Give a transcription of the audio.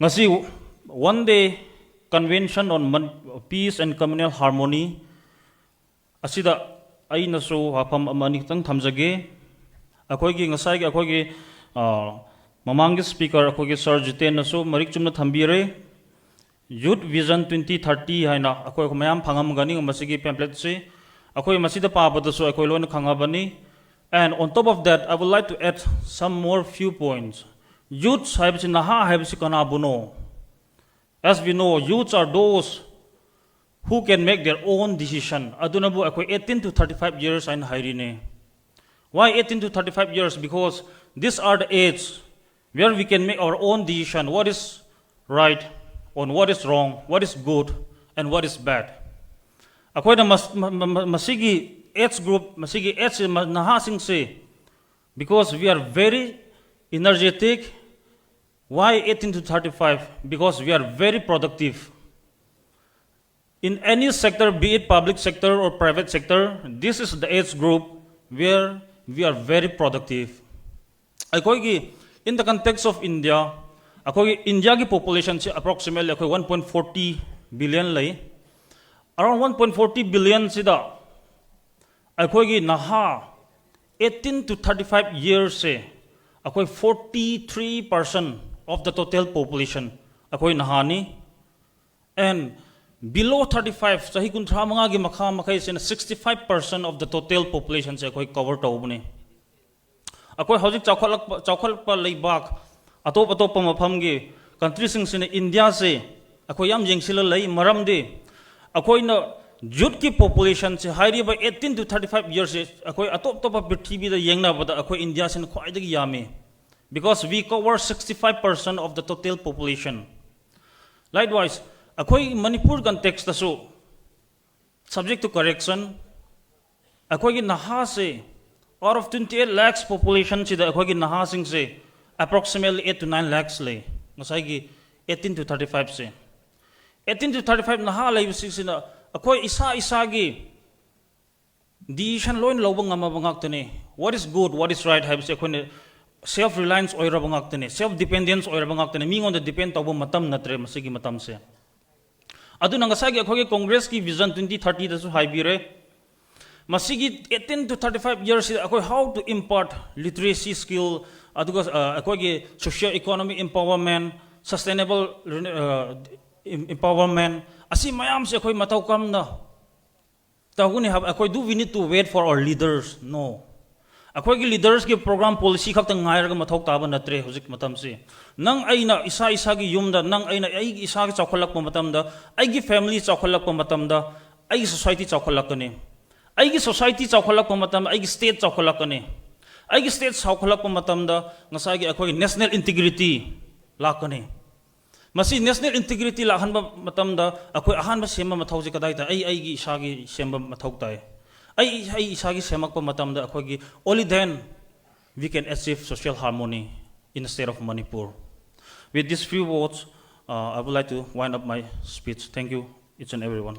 ngasi one day convention on peace and communal harmony asida aina so hafam amani tang thamjage akoigi ngasai gi akoigi mamangi speaker akoigi sir jiten na so marik chumna thambire youth vision 2030 haina akoi mayam phangam gani masigi pamphlet se akoi masida pabada so akoi lon khangabani. And on top of that, I would like to add some more few points. Youths haibsi naha haibsi kana buno. As we know, youths are those who can make their own decision. Adunabu akoi 18 to 35 years ain hairine. Why 18 to 35 years? Because these are the age where we can make our own decision. What is right, on what is wrong, what is good, and what is bad. Akoi na masigi age group, masigi age nahasing se, because we are very energetic. Why 18 to 35? Because we are very productive. In any sector, be it public sector or private sector, this is the age group where we are very productive. In the context of India, India ki population is approximately 1.40 billion lay. Around 1.40 billion sida akoigi naha 18 to 35 years se akoi 43% of the total population akoi nahani, and below 35 sahi kunthra manga gi makha makai se 65% of the total population se akoi cover tawbne. Akoi hojik chawkhalak pa leibak atop pa mafam gi country sing se India se akoi yam jengsila lei maram de akoi na youth ki population se hairi by 18 to 35 years se akoi atop pa prithvi da yengna bada akoi India se khwai da yame, because we cover 65% of the total population. Likewise, akoi Manipur context aso subject to correction, akoi gi naha se out of 28 lakhs population se da akoi gi naha sing se approximately 8 to 9 lakhs le ngasai gi 18 to 35 se 18 to 35 naha lai se na akoi isa gi decision loin loba ngama bangak tane what is good, what is right haibse akoi self reliance oira bangak tane, self dependence oira bangak tane, mingon da depend tawbo matam natre masigi matam se adu nangasagi akoi congress ki vision 2030 da su haibire masigi 18 to 35 years akoi how to impart literacy skill aduga akoi social economy empowerment, sustainable empowerment asi mayam se akoi matau kam na tawguni have akoi do we need to wait for our leaders? No, akoi gi leaders ki program policy khak tang ngai ra mathau ta ba natre hojik matam se nang aina isa gi yumda nang aina ai gi isa gi chawkhalak pa matam da ai gi family chawkhalak pa matam da ai gi society chawkhalak kane, ai gi society chawkhalak pa matam ai gi state chawkhalak kane, ai gi state chawkhalak pa matam da ngasai gi akoi national integrity lakane. Masi national integrity lahan ba matam da akoi ahan ba sema mathau je kadai ta ai gi isa gi sema mathau tai ai isa gi semak pa matam da akoi gi only then we can achieve social harmony in the state of Manipur. With these few words, I would like to wind up my speech. Thank you, each and everyone.